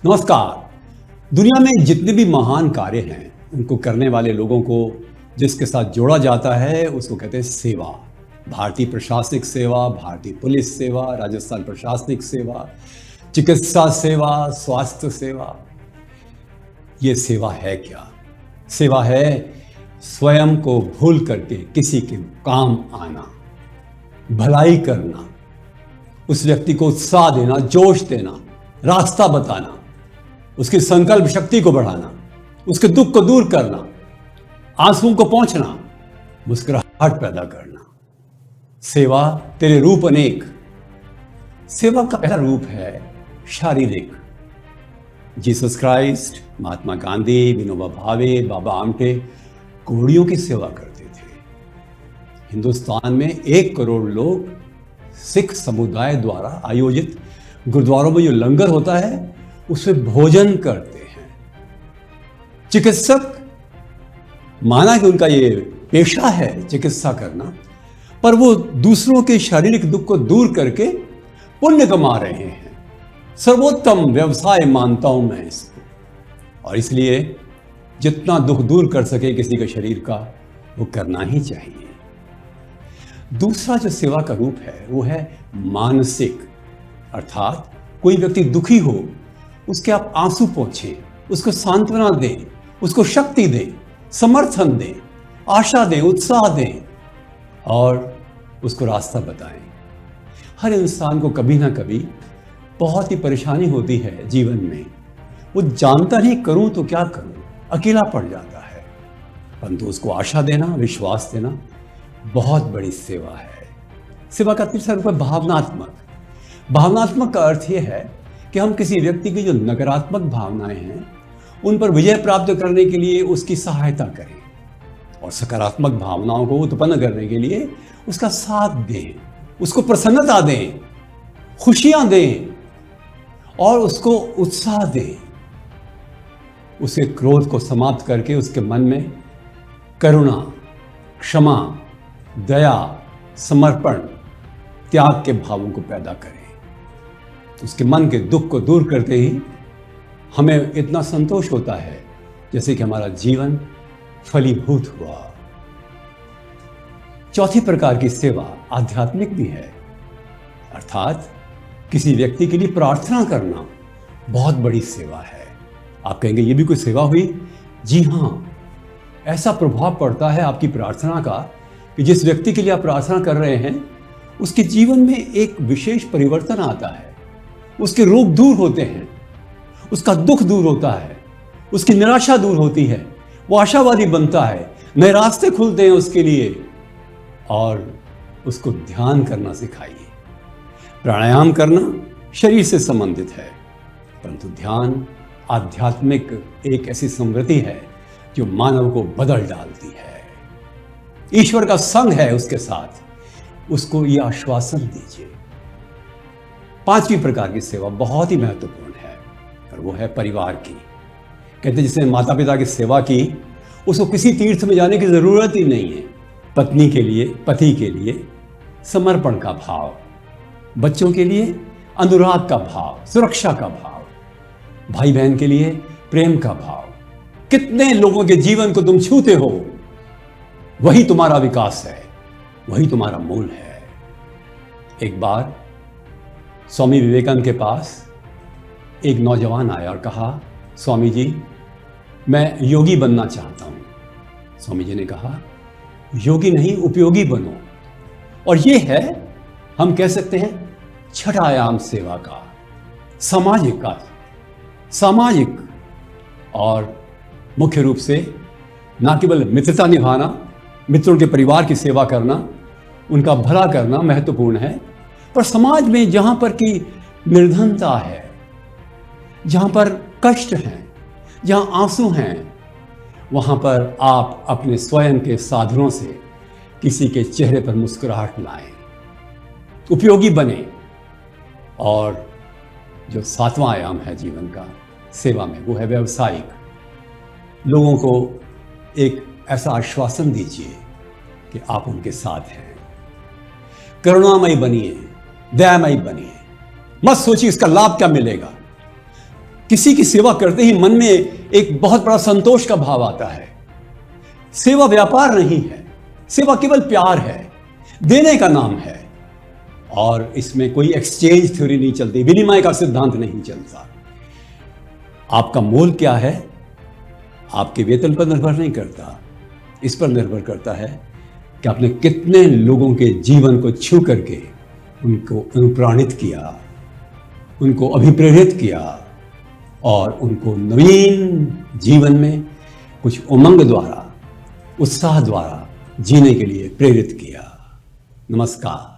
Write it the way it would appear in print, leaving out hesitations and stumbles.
नमस्कार। दुनिया में जितने भी महान कार्य हैं उनको करने वाले लोगों को जिसके साथ जोड़ा जाता है उसको कहते हैं सेवा। भारतीय प्रशासनिक सेवा, भारतीय पुलिस सेवा, राजस्थान प्रशासनिक सेवा, चिकित्सा सेवा, स्वास्थ्य सेवा। ये सेवा है क्या? सेवा है स्वयं को भूल करके किसी के काम आना, भलाई करना, उस व्यक्ति को उत्साह देना, जोश देना, रास्ता बताना, उसकी संकल्प शक्ति को बढ़ाना, उसके दुख को दूर करना, आंसुओं को पोंछना, मुस्कुराहट पैदा करना। सेवा तेरे रूप अनेक। सेवा का पहला रूप है शारीरिक। जीसस क्राइस्ट, महात्मा गांधी, विनोबा भावे, बाबा आमटे घोड़ियों की सेवा करते थे। हिंदुस्तान में 1 करोड़ लोग सिख समुदाय द्वारा आयोजित गुरुद्वारों में जो लंगर होता है उसमें भोजन करते हैं। चिकित्सक, माना कि उनका ये पेशा है चिकित्सा करना, पर वो दूसरों के शारीरिक दुख को दूर करके पुण्य कमा रहे हैं। सर्वोत्तम व्यवसाय मानता हूं मैं इसको, और इसलिए जितना दुख दूर कर सके किसी के शरीर का वो करना ही चाहिए। दूसरा जो सेवा का रूप है वो है मानसिक, अर्थात कोई व्यक्ति दुखी हो उसके आप आंसू पोंछें, उसको सांत्वना दें, उसको शक्ति दें, समर्थन दें, आशा दें, उत्साह दें और उसको रास्ता बताएं। हर इंसान को कभी ना कभी बहुत ही परेशानी होती है जीवन में। वो जानता नहीं करूं तो क्या करूं, अकेला पड़ जाता है, परंतु उसको आशा देना, विश्वास देना बहुत बड़ी सेवा है। सेवा का तीसरा रूप है भावनात्मक। भावनात्मक का अर्थ यह है कि हम किसी व्यक्ति की जो नकारात्मक भावनाएं हैं उन पर विजय प्राप्त करने के लिए उसकी सहायता करें, और सकारात्मक भावनाओं को उत्पन्न करने के लिए उसका साथ दें, उसको प्रसन्नता दें, खुशियां दें और उसको उत्साह दें। उसके क्रोध को समाप्त करके उसके मन में करुणा, क्षमा, दया, समर्पण, त्याग के भावों को पैदा करें। उसके मन के दुख को दूर करते ही हमें इतना संतोष होता है जैसे कि हमारा जीवन फलीभूत हुआ। चौथी प्रकार की सेवा आध्यात्मिक भी है, अर्थात किसी व्यक्ति के लिए प्रार्थना करना बहुत बड़ी सेवा है। आप कहेंगे ये भी कोई सेवा हुई? जी हाँ, ऐसा प्रभाव पड़ता है आपकी प्रार्थना का कि जिस व्यक्ति के लिए आप प्रार्थना कर रहे हैं उसके जीवन में एक विशेष परिवर्तन आता है, उसके रोग दूर होते हैं, उसका दुख दूर होता है, उसकी निराशा दूर होती है, वो आशावादी बनता है, नए रास्ते खुलते हैं उसके लिए। और उसको ध्यान करना सिखाइए। प्राणायाम करना शरीर से संबंधित है, परंतु ध्यान आध्यात्मिक एक ऐसी समृद्धि है जो मानव को बदल डालती है। ईश्वर का संग है उसके साथ, उसको ये आश्वासन दीजिए। पांचवी प्रकार की सेवा बहुत ही महत्वपूर्ण है और वो है परिवार की। कहते हैं जिसने माता पिता की सेवा की उसको किसी तीर्थ में जाने की जरूरत ही नहीं है। पत्नी के लिए, पति के लिए समर्पण का भाव, बच्चों के लिए अनुराग का भाव, सुरक्षा का भाव, भाई बहन के लिए प्रेम का भाव। कितने लोगों के जीवन को तुम छूते हो, वही तुम्हारा विकास है, वही तुम्हारा मूल है। एक बार स्वामी विवेकानंद के पास एक नौजवान आया और कहा, स्वामी जी मैं योगी बनना चाहता हूं। स्वामी जी ने कहा, योगी नहीं उपयोगी बनो। और ये है, हम कह सकते हैं, छठा आयाम सेवा का, सामाजिक और मुख्य रूप से न केवल मित्रता निभाना, मित्रों के परिवार की सेवा करना, उनका भला करना महत्वपूर्ण है, पर समाज में जहां पर की निर्धनता है, जहां पर कष्ट है, जहां आंसू हैं, वहां पर आप अपने स्वयं के साधनों से किसी के चेहरे पर मुस्कुराहट लाएं, उपयोगी बने। और जो सातवां आयाम है जीवन का सेवा में, वो है व्यवसायिक। लोगों को एक ऐसा आश्वासन दीजिए कि आप उनके साथ हैं। करुणामयी बनिए, दयामयी बनिए। मत सोचिए इसका लाभ क्या मिलेगा। किसी की सेवा करते ही मन में एक बहुत बड़ा संतोष का भाव आता है। सेवा व्यापार नहीं है, सेवा केवल प्यार है, देने का नाम है। और इसमें कोई एक्सचेंज थ्योरी नहीं चलती, विनिमय का सिद्धांत नहीं चलता। आपका मोल क्या है आपके वेतन पर निर्भर नहीं करता, इस पर निर्भर करता है कि आपने कितने लोगों के जीवन को छू करके उनको अनुप्राणित किया, उनको अभिप्रेरित किया और उनको नवीन जीवन में कुछ उमंग द्वारा, उत्साह द्वारा जीने के लिए प्रेरित किया। नमस्कार।